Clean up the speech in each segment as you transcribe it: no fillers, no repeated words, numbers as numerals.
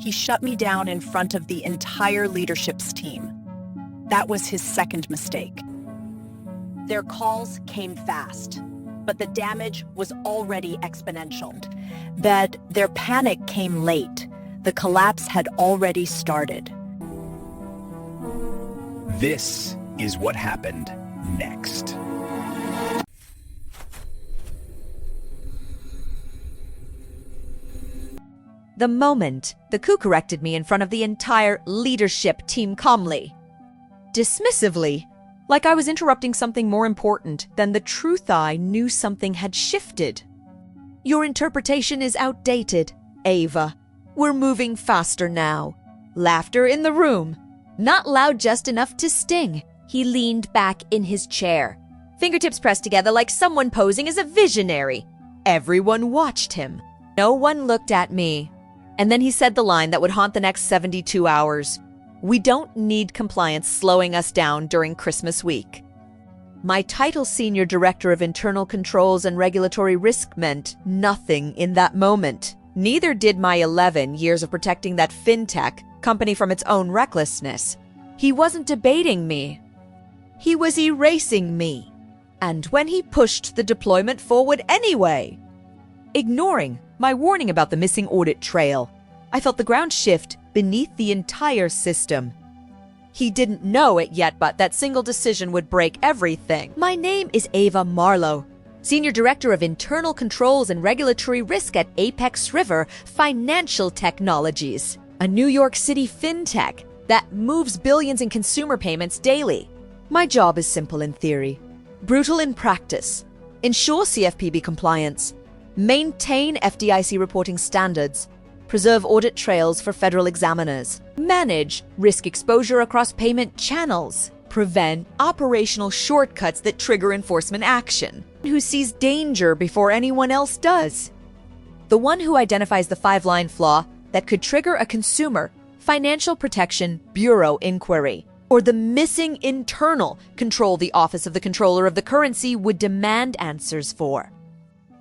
He shut me down in front of the entire leadership's team. That was his second mistake. Their calls came fast, but the damage was already exponential. But their panic came late. The collapse had already started. This is what happened next. The moment the coup corrected me in front of the entire leadership team calmly, dismissively, like I was interrupting something more important than the truth I knew something had shifted. Your interpretation is outdated, Ava. We're moving faster now. Laughter in the room. Not loud just enough to sting. He leaned back in his chair, fingertips pressed together like someone posing as a visionary. Everyone watched him. No one looked at me. And then he said the line that would haunt the next 72 hours. We don't need compliance slowing us down during Christmas week. My title Senior Director of Internal Controls and Regulatory Risk meant nothing in that moment. Neither did my 11 years of protecting that fintech company from its own recklessness. He wasn't debating me. He was erasing me. And when he pushed the deployment forward anyway, ignoring my warning about the missing audit trail, I felt the ground shift beneath the entire system. He didn't know it yet, but that single decision would break everything. My name is Ava Marlowe, Senior Director of Internal Controls and Regulatory Risk at Apex River Financial Technologies, a New York City fintech that moves billions in consumer payments daily. My job is simple in theory, brutal in practice. Ensure CFPB compliance, maintain FDIC reporting standards, preserve audit trails for federal examiners, manage risk exposure across payment channels, prevent operational shortcuts that trigger enforcement action, who sees danger before anyone else does. The one who identifies the 5-line flaw that could trigger a Consumer Financial Protection Bureau inquiry, or the missing internal control the Office of the Controller of the Currency would demand answers for.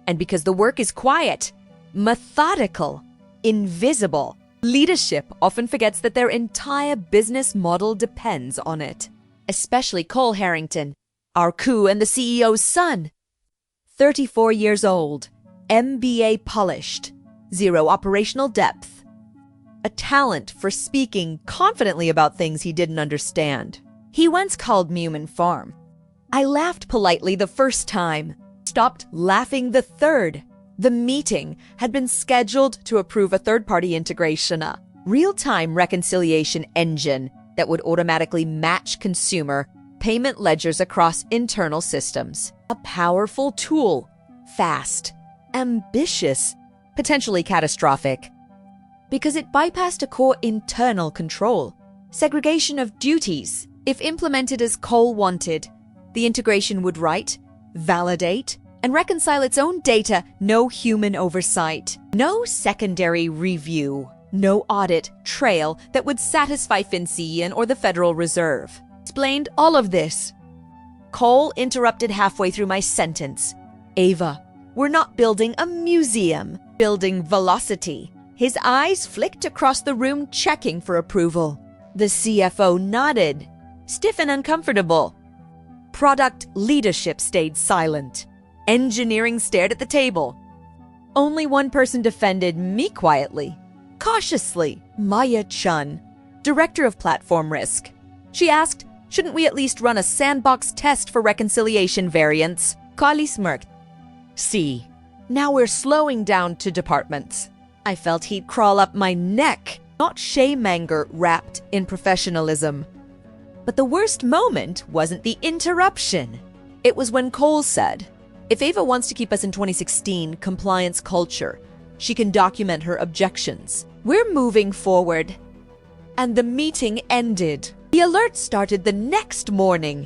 And because the work is quiet, methodical, invisible, leadership often forgets that their entire business model depends on it. Especially Cole Harrington, our coup and the CEO's son. 34 years old, MBA polished, zero operational depth. A talent for speaking confidently about things he didn't understand. He once called me human farm. I laughed politely the first time, stopped laughing the third. The meeting had been scheduled to approve a third-party integration, a real-time reconciliation engine that would automatically match consumer payment ledgers across internal systems. A powerful tool, fast, ambitious, potentially catastrophic, because it bypassed a core internal control, segregation of duties. If implemented as Cole wanted, the integration would write, validate, and reconcile its own data, no human oversight, no secondary review, no audit trail that would satisfy FinCEN or the Federal Reserve. Explained all of this. Cole interrupted halfway through my sentence. Ava, we're not building a museum, building velocity. His eyes flicked across the room, checking for approval. The CFO nodded, stiff and uncomfortable. Product leadership stayed silent. Engineering stared at the table. Only one person defended me quietly, cautiously. Maya Chun, Director of Platform Risk. She asked, shouldn't we at least run a sandbox test for reconciliation variants? Kali smirked. See, now we're slowing down to departments. I felt he'd crawl up my neck, not shame anger wrapped in professionalism. But the worst moment wasn't the interruption. It was when Cole said, if Ava wants to keep us in 2016 compliance culture, she can document her objections. We're moving forward. And the meeting ended. The alert started the next morning.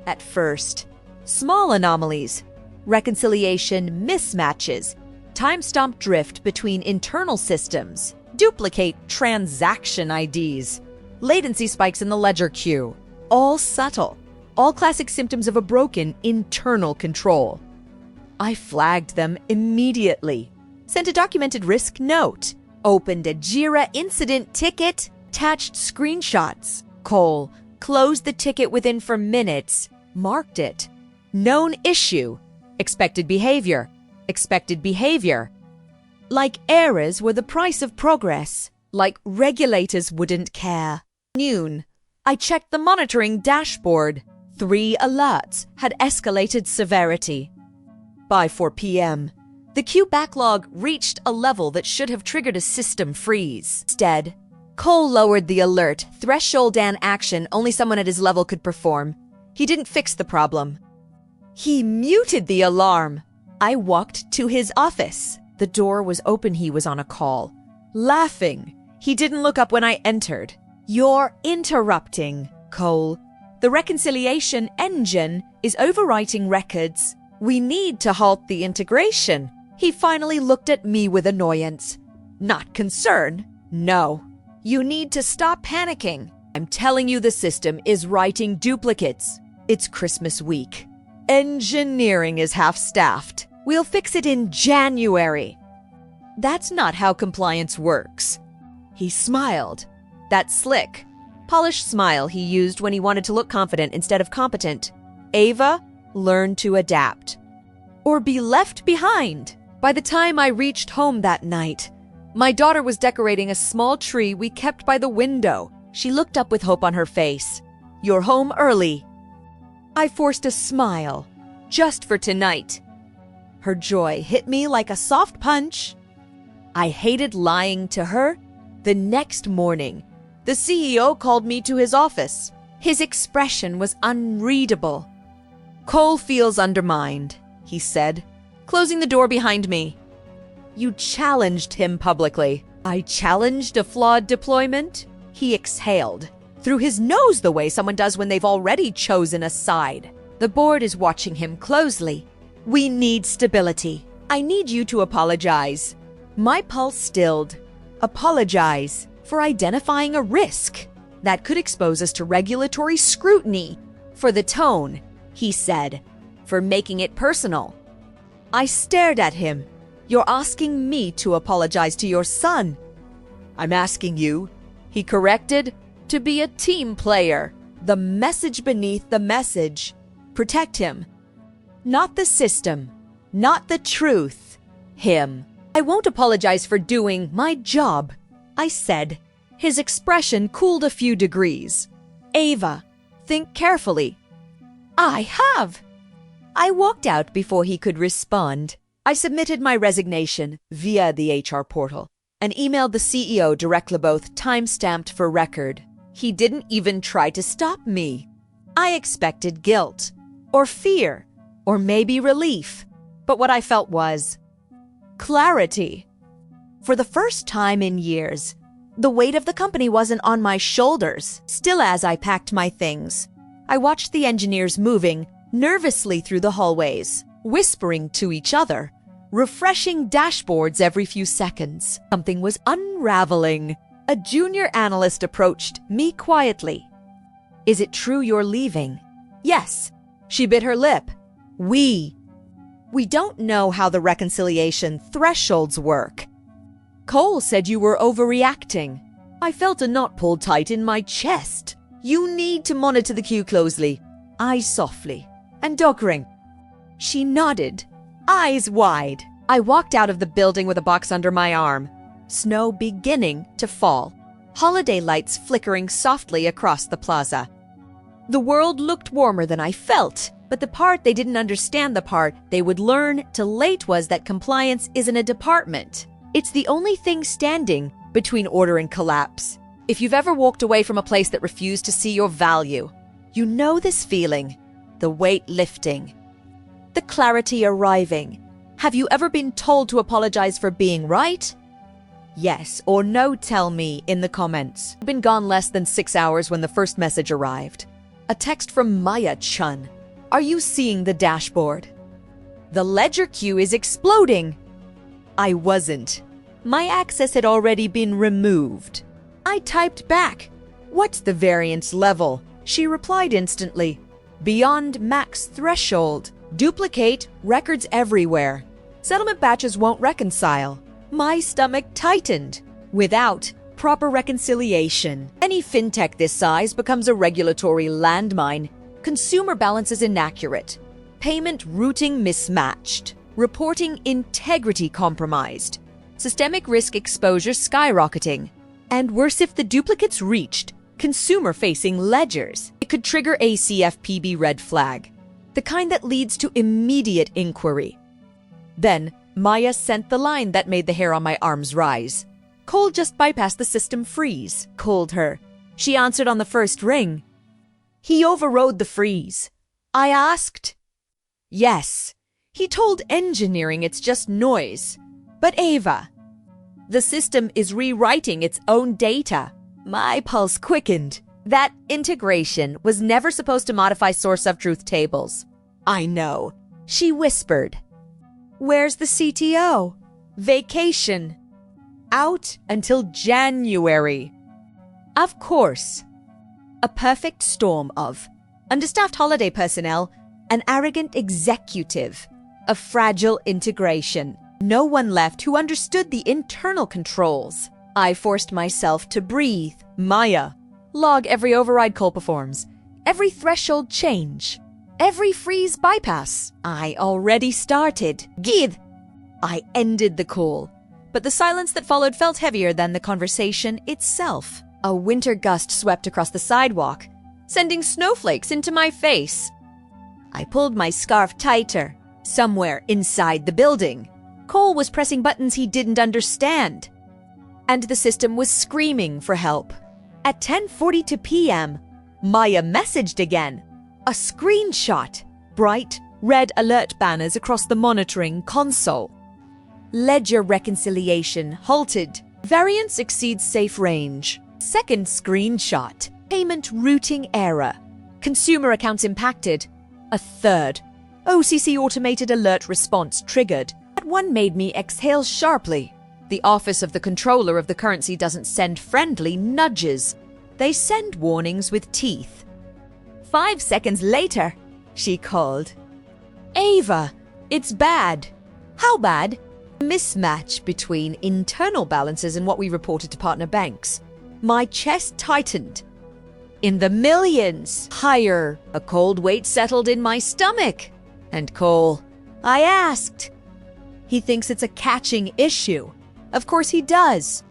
At first, small anomalies, reconciliation mismatches, timestamp drift between internal systems, duplicate transaction IDs, latency spikes in the ledger queue, all subtle. All classic symptoms of a broken internal control. I flagged them immediately, sent a documented risk note, opened a Jira incident ticket, attached screenshots. Cole closed the ticket within for minutes, marked it. Known issue. Expected behavior. Expected behavior. Like errors were the price of progress. Like regulators wouldn't care. Noon. I checked the monitoring dashboard. 3 alerts had escalated severity. By 4 p.m., the queue backlog reached a level that should have triggered a system freeze. Instead, Cole lowered the alert threshold and action only someone at his level could perform. He didn't fix the problem. He muted the alarm. I walked to his office. The door was open. He was on a call. Laughing. He didn't look up when I entered. You're interrupting, Cole. The reconciliation engine is overwriting records. We need to halt the integration. He finally looked at me with annoyance. Not concern. No. You need to stop panicking. I'm telling you the system is writing duplicates. It's Christmas week. Engineering is half-staffed. We'll fix it in January. That's not how compliance works. He smiled. That slick, polished smile he used when he wanted to look confident instead of competent. Ava, learn to adapt. Or be left behind. By the time I reached home that night, my daughter was decorating a small tree we kept by the window. She looked up with hope on her face. You're home early. I forced a smile, just for tonight. Her joy hit me like a soft punch. I hated lying to her. The next morning, the CEO called me to his office. His expression was unreadable. Cole feels undermined, he said, closing the door behind me. You challenged him publicly. I challenged a flawed deployment? He exhaled, through his nose the way someone does when they've already chosen a side. The board is watching him closely. We need stability. I need you to apologize. My pulse stilled. Apologize for identifying a risk that could expose us to regulatory scrutiny. For the tone, he said, for making it personal. I stared at him. You're asking me to apologize to your son. I'm asking you, he corrected, to be a team player. The message beneath the message. Protect him. Not the system. Not the truth. Him. I won't apologize for doing my job, I said. His expression cooled a few degrees. Ava, think carefully. I have. I walked out before he could respond. I submitted my resignation via the HR portal and emailed the CEO directly, both time-stamped for record. He didn't even try to stop me. I expected guilt, or fear, or maybe relief. But what I felt was clarity. For the first time in years, the weight of the company wasn't on my shoulders. Still, as I packed my things, I watched the engineers moving nervously through the hallways, whispering to each other, refreshing dashboards every few seconds. Something was unraveling. A junior analyst approached me quietly. Is it true you're leaving? Yes. She bit her lip. We don't know how the reconciliation thresholds work. Cole said you were overreacting. I felt a knot pulled tight in my chest. You need to monitor the queue closely. Eyes softly and dog-ring. She nodded, eyes wide. I walked out of the building with a box under my arm. Snow beginning to fall. Holiday lights flickering softly across the plaza. The world looked warmer than I felt, but the part they didn't understand, the part they would learn too late, was that compliance isn't a department. It's the only thing standing between order and collapse. If you've ever walked away from a place that refused to see your value, you know this feeling. The weight lifting. The clarity arriving. Have you ever been told to apologize for being right? Yes or no, tell me in the comments. I've been gone less than 6 hours when the first message arrived. A text from Maya-chan. Are you seeing the dashboard? The ledger queue is exploding. I wasn't. My access had already been removed. I typed back. What's the variance level? She replied instantly. Beyond max threshold. Duplicate records everywhere. Settlement batches won't reconcile. My stomach tightened. without proper reconciliation. Any fintech this size becomes a regulatory landmine. Consumer balance is inaccurate, payment routing mismatched, reporting integrity compromised, systemic risk exposure skyrocketing, and worse if the duplicates reached consumer-facing ledgers. It could trigger a CFPB red flag, the kind that leads to immediate inquiry. Then, Maya sent the line that made the hair on my arms rise. Cole just bypassed the system freeze. Called her. She answered on the first ring. He overrode the freeze. I asked. Yes. He told engineering it's just noise. But Ava, the system is rewriting its own data. My pulse quickened. That integration was never supposed to modify source of truth tables. I know. She whispered. Where's the CTO? Vacation. Out until January. Of course. A perfect storm of understaffed holiday personnel, an arrogant executive, a fragile integration. No one left who understood the internal controls. I forced myself to breathe. Maya. Log every override Cole performs, every threshold change, every freeze bypass. I already started. Gid. I ended the call. But the silence that followed felt heavier than the conversation itself. A winter gust swept across the sidewalk, sending snowflakes into my face. I pulled my scarf tighter, somewhere inside the building. Cole was pressing buttons he didn't understand. And the system was screaming for help. At 10:42 p.m., Maya messaged again. A screenshot. Bright, red alert banners across the monitoring console. Ledger reconciliation halted. Variance exceeds safe range. Second screenshot. Payment routing error. Consumer accounts impacted. A third. OCC automated alert response triggered. That one made me exhale sharply. The office of the controller of the currency doesn't send friendly nudges. They send warnings with teeth. 5 seconds later, she called. Ava, it's bad. How bad? Mismatch between internal balances and what we reported to partner banks. My chest tightened. In the millions. Higher. A cold weight settled in my stomach. And Cole. I asked. He thinks it's a catching issue. Of course he does.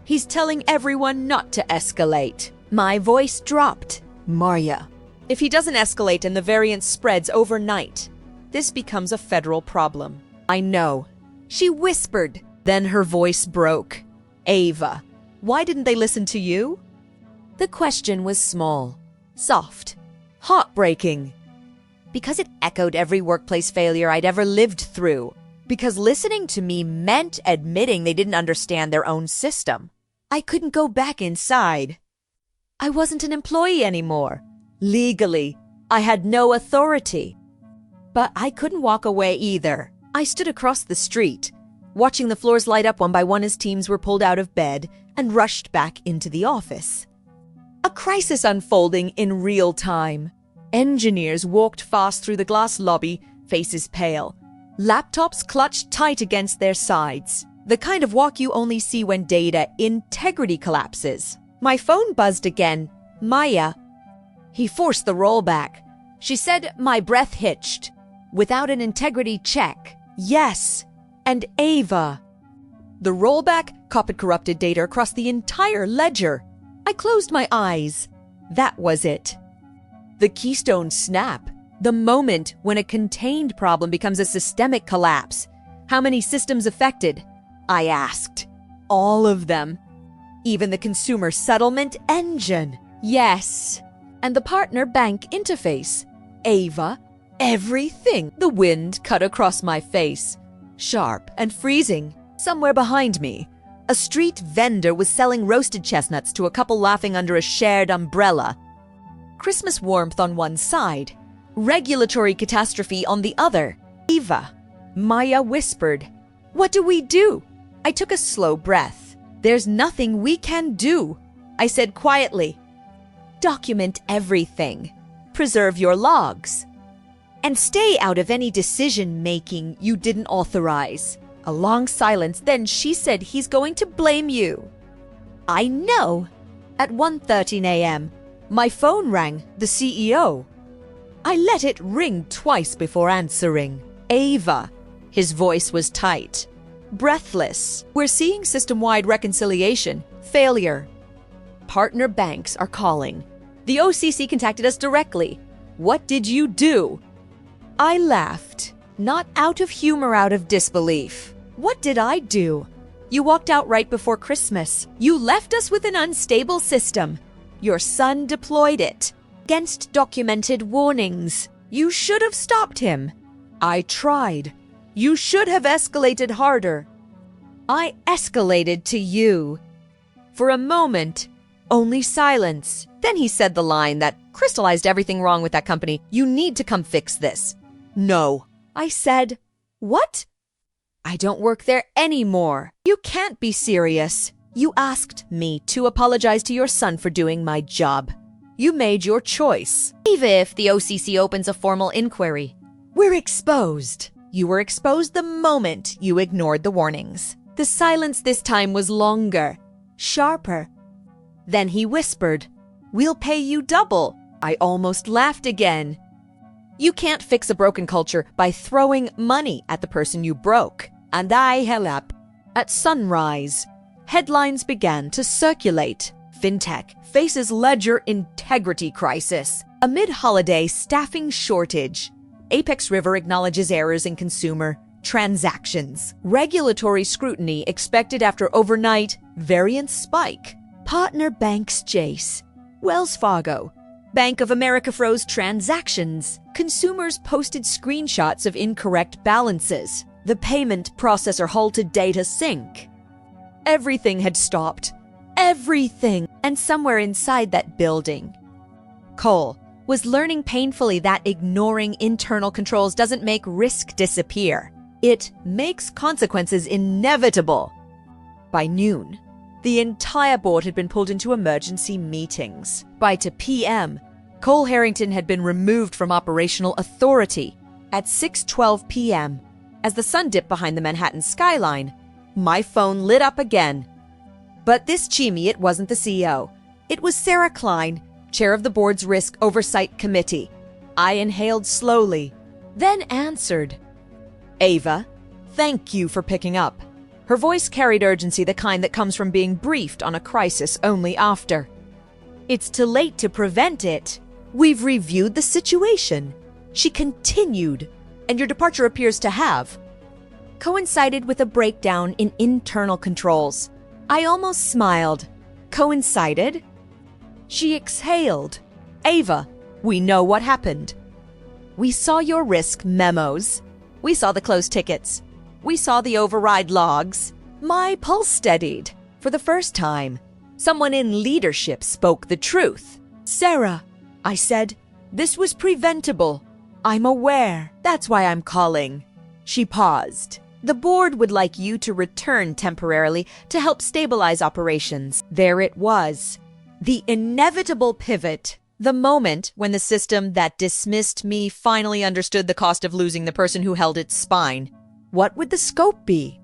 He's telling everyone not to escalate. My voice dropped. Maya. If he doesn't escalate and the variance spreads overnight, this becomes a federal problem. I know. She whispered. Then her voice broke. Ava, why didn't they listen to you? The question was small, soft, heartbreaking. Because it echoed every workplace failure I'd ever lived through. Because listening to me meant admitting they didn't understand their own system. I couldn't go back inside. I wasn't an employee anymore. Legally, I had no authority. But I couldn't walk away either. I stood across the street, watching the floors light up one by one as teams were pulled out of bed and rushed back into the office. A crisis unfolding in real time. Engineers walked fast through the glass lobby, faces pale. Laptops clutched tight against their sides. The kind of walk you only see when data integrity collapses. My phone buzzed again. Maya. He forced the rollback. She said my breath hitched. Without an integrity check. Yes. And Ava. The rollback copied corrupted data across the entire ledger. I closed my eyes. That was it. The keystone snap. The moment when a contained problem becomes a systemic collapse. How many systems affected? I asked. All of them. Even the consumer settlement engine. Yes. And the partner bank interface. Ava. Everything. The wind cut across my face. Sharp and freezing. Somewhere behind me, a street vendor was selling roasted chestnuts to a couple laughing under a shared umbrella. Christmas warmth on one side. Regulatory catastrophe on the other. Eva. Maya whispered. What do we do? I took a slow breath. There's nothing we can do. I said quietly. Document everything. Preserve your logs. And stay out of any decision-making you didn't authorize. A long silence, then she said he's going to blame you. I know. At 1:13 a.m., my phone rang, the CEO. I let it ring twice before answering. Ava. His voice was tight. Breathless. We're seeing system-wide reconciliation. Failure. Partner banks are calling. The OCC contacted us directly. What did you do? I laughed. Not out of humor, out of disbelief. What did I do? You walked out right before Christmas. You left us with an unstable system. Your son deployed it. Against documented warnings. You should have stopped him. I tried. You should have escalated harder. I escalated to you. For a moment, only silence. Then he said the line that crystallized everything wrong with that company. You need to come fix this. No. I said, what? I don't work there anymore. You can't be serious. You asked me to apologize to your son for doing my job. You made your choice. Even if the OCC opens a formal inquiry, we're exposed. You were exposed the moment you ignored the warnings. The silence this time was longer, sharper. Then he whispered, we'll pay you double. I almost laughed again. You can't fix a broken culture by throwing money at the person you broke. And I held up. At sunrise, headlines began to circulate. Fintech faces ledger integrity crisis. Amid holiday staffing shortage. Apex River acknowledges errors in consumer transactions. Regulatory scrutiny expected after overnight variance spike. Partner banks chase. Wells Fargo. Bank of America froze transactions. Consumers posted screenshots of incorrect balances. The payment processor halted data sync. Everything had stopped. Everything. And somewhere inside that building, Cole was learning painfully that ignoring internal controls doesn't make risk disappear. It makes consequences inevitable. By noon, the entire board had been pulled into emergency meetings. By 2 p.m., Cole Harrington had been removed from operational authority. At 6:12 p.m., as the sun dipped behind the Manhattan skyline, my phone lit up again. But this Chimie, it wasn't the CEO. It was Sarah Klein, chair of the board's Risk Oversight Committee. I inhaled slowly, then answered. Ava, thank you for picking up. Her voice carried urgency, the kind that comes from being briefed on a crisis only after. It's too late to prevent it. We've reviewed the situation. She continued, and your departure appears to have coincided with a breakdown in internal controls. I almost smiled. Coincided? She exhaled. Ava, we know what happened. We saw your risk memos. We saw the closed tickets. We saw the override logs. My pulse steadied. For the first time, someone in leadership spoke the truth. Sarah, I said, this was preventable. I'm aware. That's why I'm calling. She paused. The board would like you to return temporarily to help stabilize operations. There it was. The inevitable pivot. The moment when the system that dismissed me finally understood the cost of losing the person who held its spine. What would the scope be?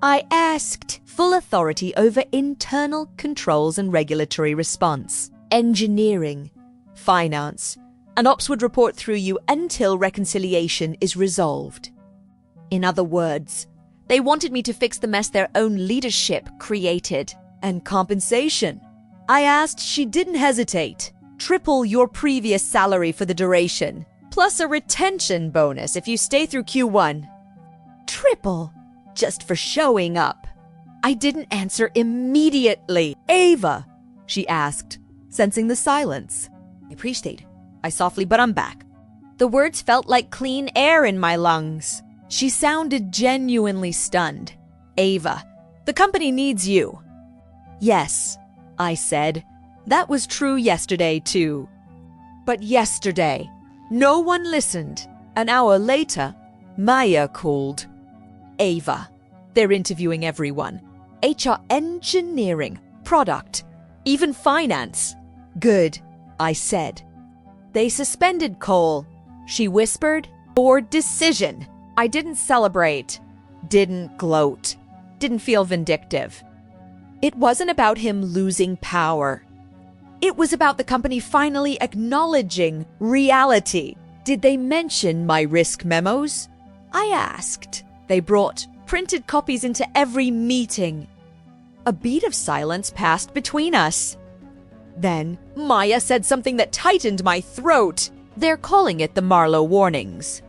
I asked. Full authority over internal controls and regulatory response. Engineering. Finance. And ops would report through you until reconciliation is resolved. In other words, they wanted me to fix the mess their own leadership created. And compensation. I asked, she didn't hesitate. Triple your previous salary for the duration, plus a retention bonus if you stay through Q1. Triple, just for showing up. I didn't answer immediately. Ava, she asked, sensing the silence. I appreciate. I softly, but I'm back. The words felt like clean air in my lungs. She sounded genuinely stunned. Ava, the company needs you. Yes, I said. That was true yesterday, too. But yesterday, no one listened. An hour later, Maya called. Ava, they're interviewing everyone. HR engineering, product, even finance. Good, I said. They suspended Cole. She whispered, board decision. I didn't celebrate. didn't gloat, didn't feel vindictive. It wasn't about him losing power. It was about the company finally acknowledging reality. Did they mention my risk memos? I asked. They brought printed copies into every meeting. A beat of silence passed between us. Then Maya said something that tightened my throat. They're calling it the Marlowe warnings.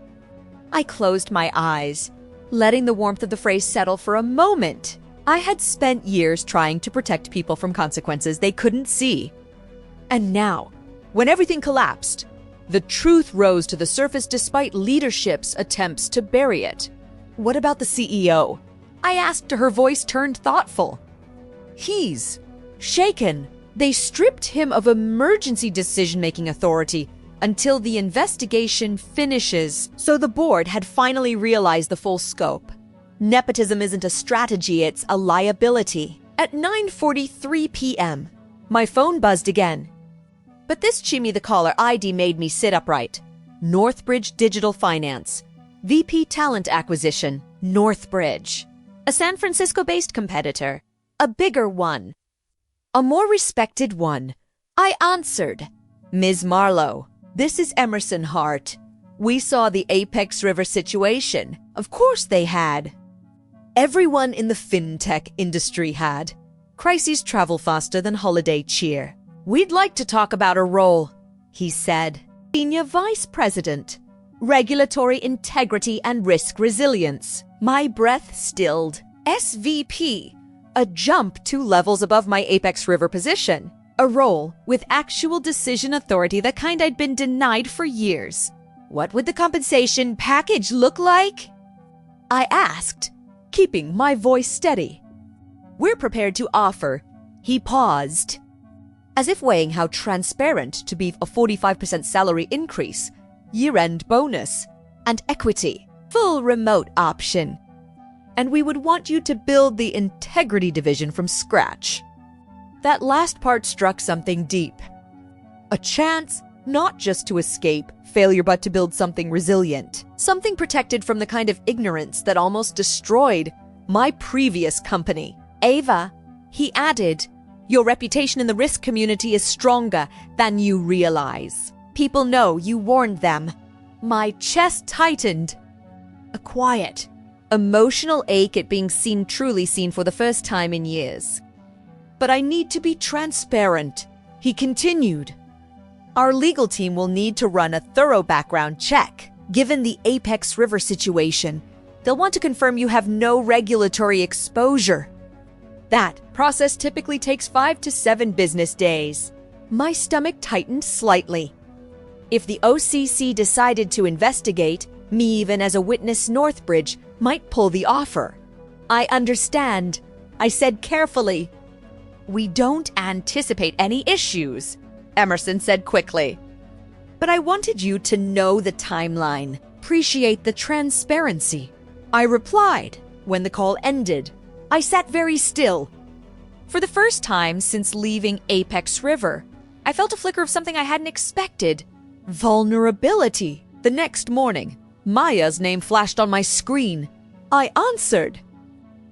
I closed my eyes, letting the warmth of the phrase settle for a moment. I had spent years trying to protect people from consequences they couldn't see. And now, when everything collapsed, the truth rose to the surface despite leadership's attempts to bury it. What about the CEO? I asked, her voice turned thoughtful. He's shaken. They stripped him of emergency decision-making authority until the investigation finishes. So the board had finally realized the full scope. Nepotism isn't a strategy, it's a liability. At 9:43 p.m., my phone buzzed again. But this Chimmy the caller ID made me sit upright. Northbridge Digital Finance. VP Talent Acquisition. Northbridge. A San Francisco-based competitor. A bigger one. A more respected one. I answered. Ms. Marlowe, this is Emerson Hart. We saw the Apex River situation. Of course they had. Everyone in the fintech industry had. Crises travel faster than holiday cheer. We'd like to talk about a role, he said. Senior Vice President. Regulatory Integrity and Risk Resilience. My breath stilled. SVP. A jump 2 levels above my Apex River position. A role with actual decision authority, the kind I'd been denied for years. What would the compensation package look like? I asked, keeping my voice steady. We're prepared to offer. He paused, as if weighing how transparent to be a 45% salary increase, year-end bonus, and equity, full remote option. And we would want you to build the integrity division from scratch. That last part struck something deep. A chance not just to escape failure, but to build something resilient, something protected from the kind of ignorance that almost destroyed my previous company. Ava, he added, your reputation in the risk community is stronger than you realize. People know you warned them. My chest tightened. A quiet, emotional ache at being truly seen for the first time in years. But I need to be transparent, he continued. Our legal team will need to run a thorough background check. Given the Apex River situation, they'll want to confirm you have no regulatory exposure. That process typically takes 5 to 7 business days. My stomach tightened slightly. If the OCC decided to investigate, me even as a witness Northbridge might pull the offer. I understand, I said carefully. We don't anticipate any issues, Emerson said quickly. But I wanted you to know the timeline, appreciate the transparency. I replied when the call ended. I sat very still. For the first time since leaving Apex River, I felt a flicker of something I hadn't expected. Vulnerability. The next morning, Maya's name flashed on my screen. I answered.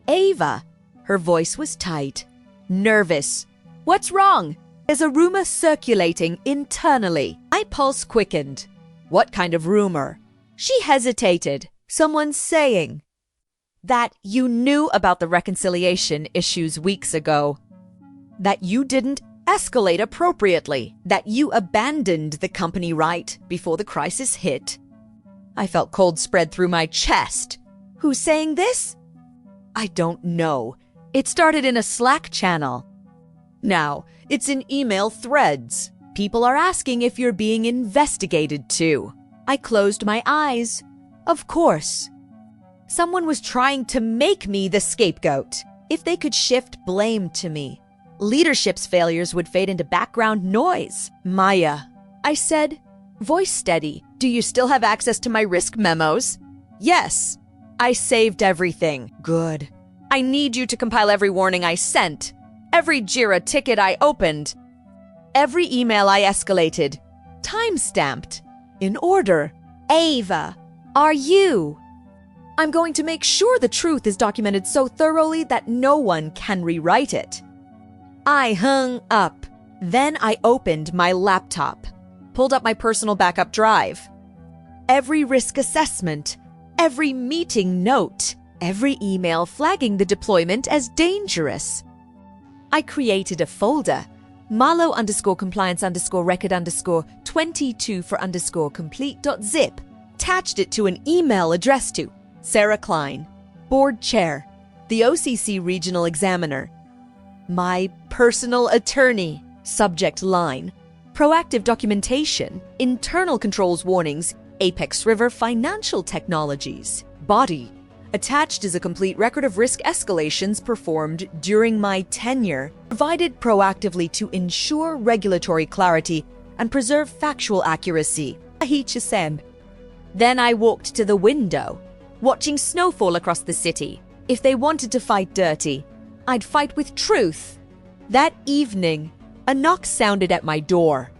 Ava. Her voice was tight, nervous. What's wrong? There's a rumor circulating internally. My pulse quickened. What kind of rumor? She hesitated. Someone saying that you knew about the reconciliation issues weeks ago, that you didn't escalate appropriately, that you abandoned the company right before the crisis hit. I felt cold spread through my chest. Who's saying this? I don't know. It started in a Slack channel. Now, it's in email threads. People are asking if you're being investigated too. I closed my eyes. Of course. Someone was trying to make me the scapegoat. If they could shift blame to me, leadership's failures would fade into background noise. Maya, I said, voice steady. Do you still have access to my risk memos? Yes. I saved everything. Good. I need you to compile every warning I sent, every JIRA ticket I opened, every email I escalated, time-stamped, in order. Ava, are you? I'm going to make sure the truth is documented so thoroughly that no one can rewrite it. I hung up. Then I opened my laptop, pulled up my personal backup drive. Every risk assessment, every meeting note, every email flagging the deployment as dangerous. I created a folder, malo_compliance_record_22 for _complete.zip, attached it to an email addressed to Sarah Klein, Board Chair, the OCC Regional Examiner, my personal attorney, subject line, proactive documentation, internal controls warnings, Apex River Financial Technologies, body. Attached is a complete record of risk escalations performed during my tenure, provided proactively to ensure regulatory clarity and preserve factual accuracy. Then I walked to the window, watching snowfall across the city. If they wanted to fight dirty, I'd fight with truth. That evening, a knock sounded at my door.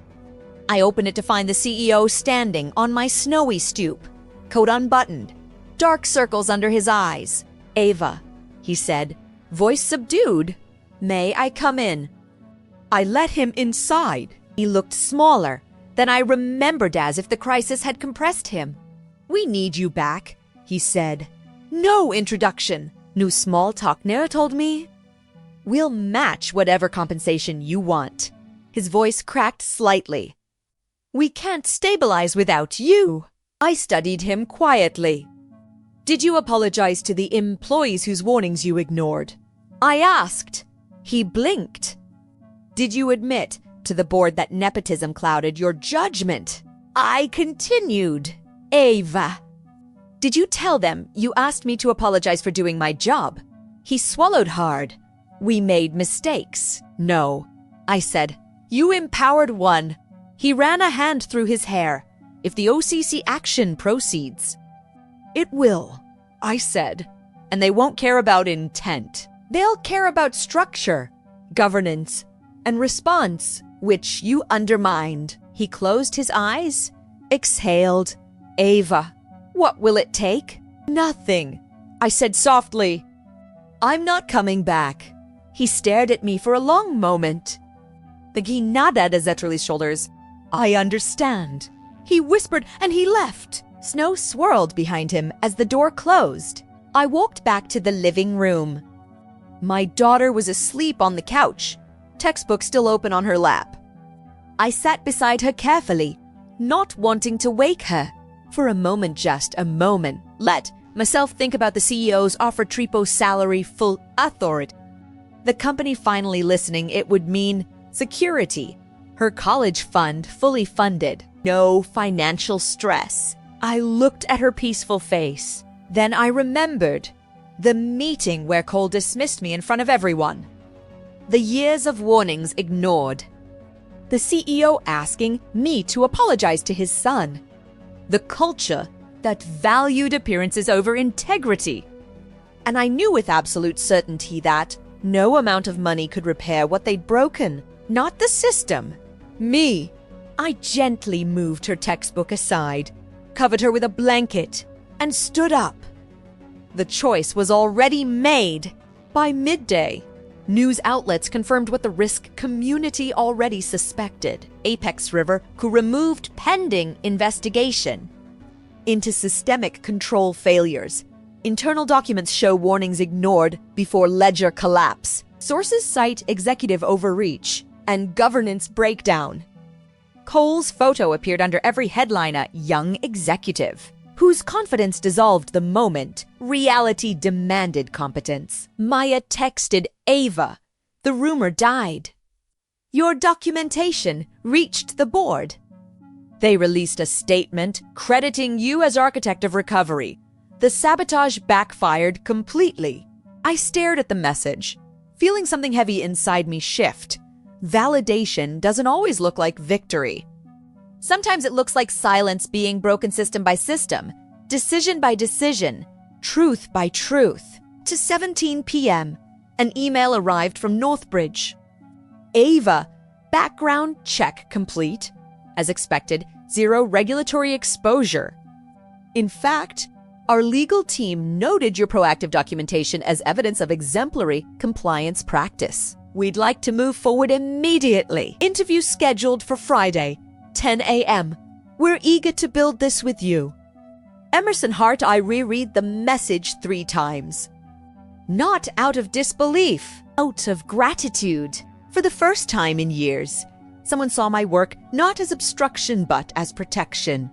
I opened it to find the CEO standing on my snowy stoop, coat unbuttoned, dark circles under his eyes. "Ava," he said, voice subdued. "May I come in?" I let him inside. He looked smaller than I remembered, as if the crisis had compressed him. "We need you back," he said. "No introduction. No small talk, Nera told me. We'll match whatever compensation you want." His voice cracked slightly. "We can't stabilize without you." I studied him quietly. "Did you apologize to the employees whose warnings you ignored?" I asked. He blinked. "Did you admit to the board that nepotism clouded your judgment?" I continued. "Ava, did you tell them you asked me to apologize for doing my job?" He swallowed hard. "We made mistakes." "No," I said. "You empowered one." He ran a hand through his hair. "If the OCC action proceeds." "It will," I said. "And they won't care about intent. They'll care about structure, governance, and response, which you undermined." He closed his eyes, exhaled. "Ava, what will it take?" "Nothing," I said softly. "I'm not coming back." He stared at me for a long moment. The guinada de Zetrali's shoulders. "I understand." He whispered and he left. Snow swirled behind him as the door closed. I walked back to the living room. My daughter was asleep on the couch, textbook still open on her lap. I sat beside her carefully, not wanting to wake her. For a moment, just a moment, let myself think about the CEO's offered triple salary, full authority. The company finally listening, it would mean security. Her college fund fully funded. No financial stress. I looked at her peaceful face. Then I remembered the meeting where Cole dismissed me in front of everyone. The years of warnings ignored. The CEO asking me to apologize to his son. The culture that valued appearances over integrity. And I knew with absolute certainty that no amount of money could repair what they'd broken. Not the system. Me. I gently moved her textbook aside, covered her with a blanket, and stood up. The choice was already made. By midday, news outlets confirmed what the risk community already suspected. Apex River could removed pending investigation into systemic control failures. Internal documents show warnings ignored before ledger collapse. Sources cite executive overreach and governance breakdown. Cole's photo appeared under every headline, a young executive whose confidence dissolved the moment reality demanded competence. Maya texted Ava. The rumor died. Your documentation reached the board. They released a statement crediting you as architect of recovery. The sabotage backfired completely. I stared at the message, feeling something heavy inside me shift. Validation doesn't always look like victory. Sometimes it looks like silence being broken system by system, decision by decision, truth by truth. To 17 p.m., an email arrived from Northbridge. Ava, background check complete. As expected, zero regulatory exposure. In fact, Our legal team noted your proactive documentation as evidence of exemplary compliance practice. We'd like to move forward immediately. Interview scheduled for Friday, 10 a.m. We're eager to build this with you. Emerson Hart, I reread the message 3 times. Not out of disbelief, out of gratitude. For the first time in years, someone saw my work not as obstruction but as protection.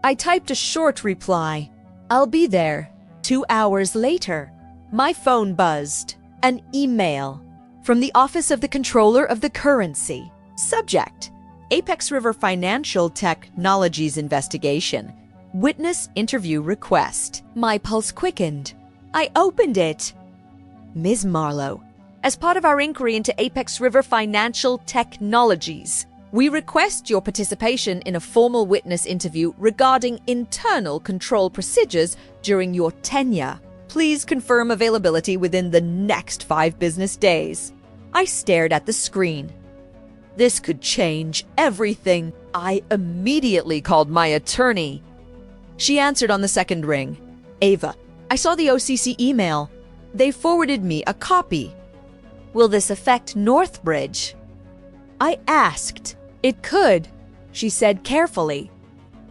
I typed a short reply. I'll be there. 2 hours later, my phone buzzed. An email from the Office of the Controller of the Currency. Subject: Apex River Financial Technologies Investigation. Witness interview request. My pulse quickened. I opened it. Ms. Marlowe, as part of our inquiry into Apex River Financial Technologies, we request your participation in a formal witness interview regarding internal control procedures during your tenure. Please confirm availability within the next 5 business days. I stared at the screen. This could change everything. I immediately called my attorney. She answered on the second ring. Ava, I saw the OCC email. They forwarded me a copy. Will this affect Northbridge? I asked. It could, she said carefully.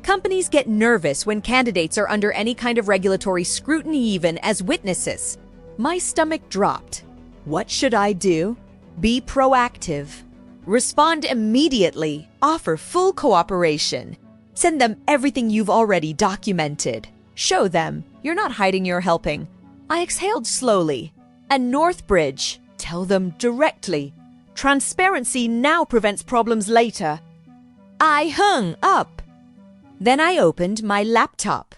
Companies get nervous when candidates are under any kind of regulatory scrutiny, even as witnesses. My stomach dropped. What should I do? Be proactive. Respond immediately. Offer full cooperation. Send them everything you've already documented. Show them you're not hiding, you're helping. I exhaled slowly. And Northbridge, tell them directly. Transparency now prevents problems later. I hung up. Then I opened my laptop.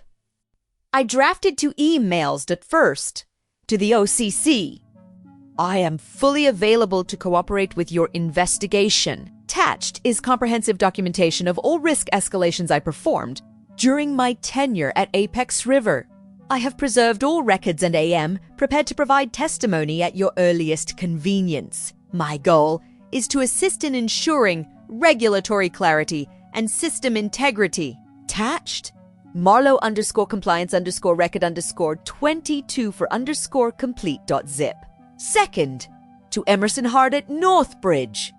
I drafted 2 emails at first to the OCC. I am fully available to cooperate with your investigation. Attached is comprehensive documentation of all risk escalations I performed during my tenure at Apex River. I have preserved all records and am prepared to provide testimony at your earliest convenience. My goal is to assist in ensuring regulatory clarity and system integrity. Attached, Marlowe_compliance_record_22 for _complete.zip. Second, to Emerson Hart at Northbridge.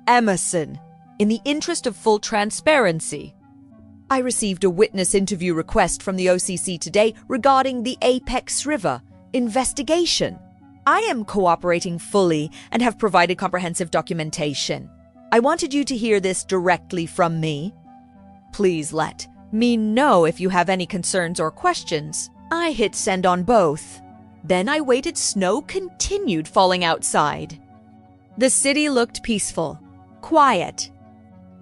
Emerson, in the interest of full transparency, I received a witness interview request from the OCC today regarding the Apex River investigation. I am cooperating fully and have provided comprehensive documentation. I wanted you to hear this directly from me. Please let me know if you have any concerns or questions. I hit send on both. Then I waited. Snow continued falling outside. The city looked peaceful, quiet.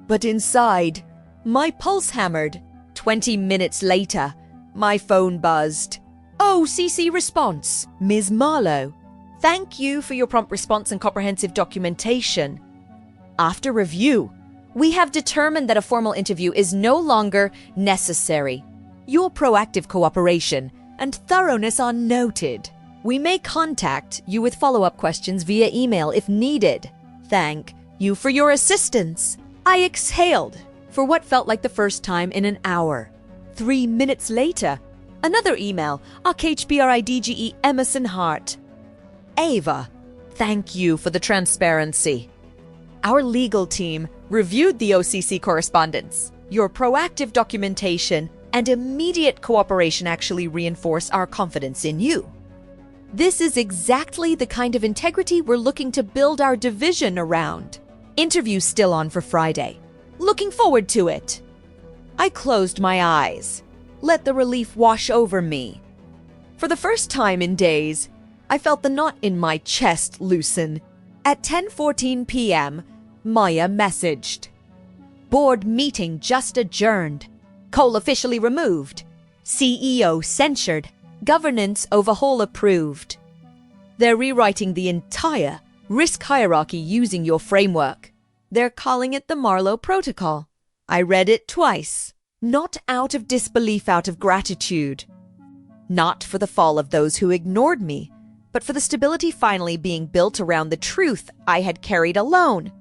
But inside, my pulse hammered. 20 minutes later, my phone buzzed. OCC response. Ms. Marlowe, thank you for your prompt response and comprehensive documentation. After review, we have determined that a formal interview is no longer necessary. Your proactive cooperation and thoroughness are noted. We may contact you with follow-up questions via email if needed. Thank you for your assistance. I exhaled for what felt like the first time in an hour. 3 minutes later, another email. HBRIDGE Emerson Hart. Ava, thank you for the transparency. Our legal team reviewed the OCC correspondence. Your proactive documentation and immediate cooperation actually reinforce our confidence in you. This is exactly the kind of integrity we're looking to build our division around. Interview still on for Friday. Looking forward to it. I closed my eyes. Let the relief wash over me. For the first time in days, I felt the knot in my chest loosen. At 10:14 p.m., Maya messaged. Board meeting just adjourned. Cole officially removed. CEO censured. Governance overhaul approved. They're rewriting the entire risk hierarchy using your framework. They're calling it the Marlowe Protocol. I read it twice. Not out of disbelief, out of gratitude. Not for the fall of those who ignored me, but for the stability finally being built around the truth I had carried alone.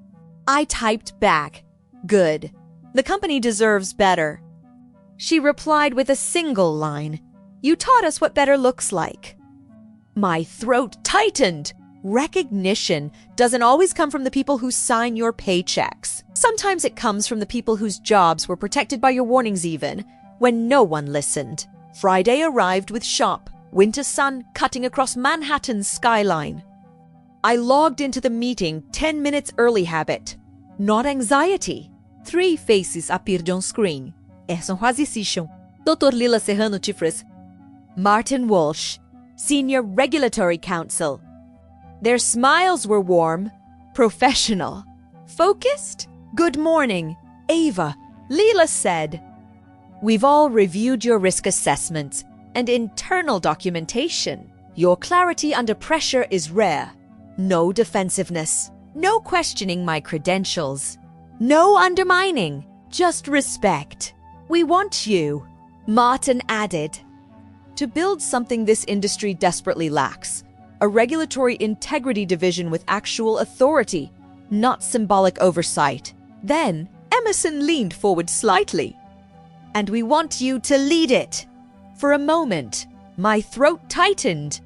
I typed back, good. The company deserves better. She replied with a single line. You taught us what better looks like. My throat tightened. Recognition doesn't always come from the people who sign your paychecks. Sometimes it comes from the people whose jobs were protected by your warnings even, when no one listened. Friday arrived with sharp, winter sun cutting across Manhattan's skyline. I logged into the meeting 10 minutes early habit. Not anxiety. 3 faces appeared on screen. Erson Huazisishon, Dr. Lila Serrano Tifres, Martin Walsh, Senior Regulatory Counsel. Their smiles were warm, professional, focused. Good morning, Ava, Lila said. We've all reviewed your risk assessments and internal documentation. Your clarity under pressure is rare. No defensiveness, no questioning my credentials, no undermining, just respect. We want you, Martin added. To build something this industry desperately lacks, a regulatory integrity division with actual authority, not symbolic oversight. Then Emerson leaned forward slightly. And we want you to lead it. For a moment, my throat tightened.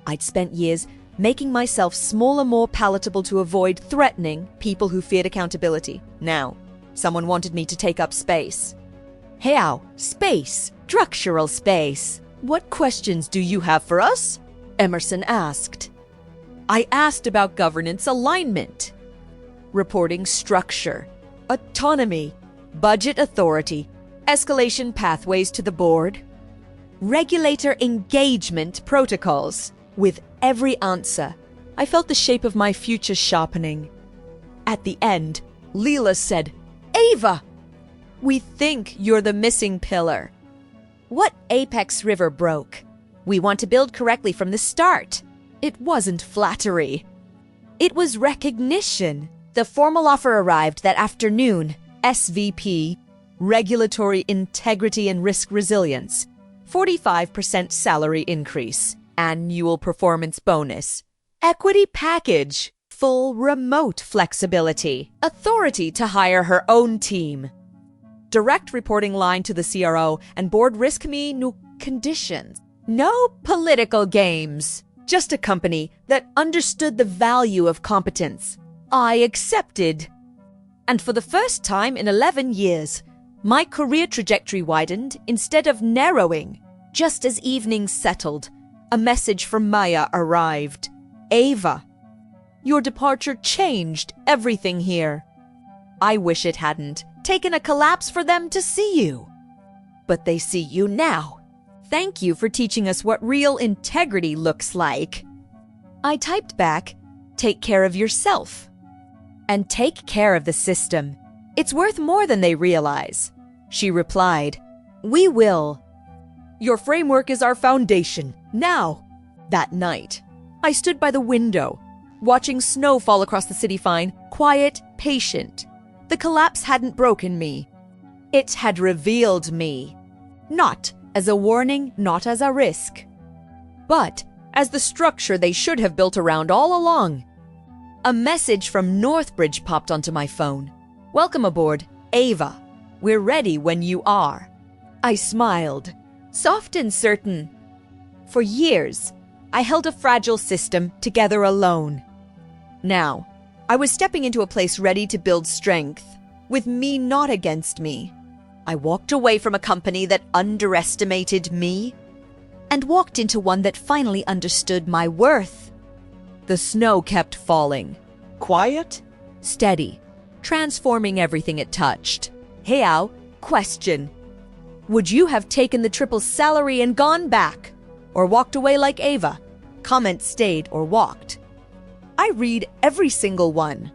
I'd spent years making myself smaller, more palatable to avoid threatening people who feared accountability. Now, someone wanted me to take up space. How? Space. Structural space. What questions do you have for us? Emerson asked. I asked about governance alignment, reporting structure, autonomy, budget authority, escalation pathways to the board, regulator engagement protocols. With every answer, I felt the shape of my future sharpening. At the end, Leela said, Ava, we think you're the missing pillar. What apex river broke? We want to build correctly from the start. It wasn't flattery. It was recognition. The formal offer arrived that afternoon. SVP, Regulatory Integrity and Risk Resilience, 45% salary increase, annual performance bonus, equity package, full remote flexibility, authority to hire her own team, direct reporting line to the CRO and board risk me no conditions. No political games, just a company that understood the value of competence. I accepted. And for the first time in 11 years, my career trajectory widened instead of narrowing. Just as evening settled, a message from Maya arrived. Ava, your departure changed everything here. I wish it hadn't taken a collapse for them to see you. But they see you now. Thank you for teaching us what real integrity looks like. I typed back, take care of yourself. And take care of the system. It's worth more than they realize. She replied, we will. Your framework is our foundation. Now. That night, I stood by the window, watching snow fall across the city fine, quiet, patient. The collapse hadn't broken me. It had revealed me. Not as a warning, not as a risk, but as the structure they should have built around all along. A message from Northbridge popped onto my phone. Welcome aboard, Ava. We're ready when you are. I smiled, soft and certain. For years, I held a fragile system together alone. Now, I was stepping into a place ready to build strength, with me not against me. I walked away from a company that underestimated me and walked into one that finally understood my worth. The snow kept falling. Quiet, steady, transforming everything it touched. Heao, question. Would you have taken the triple salary and gone back? Or walked away like Ava? Comment stayed or walked. I read every single one.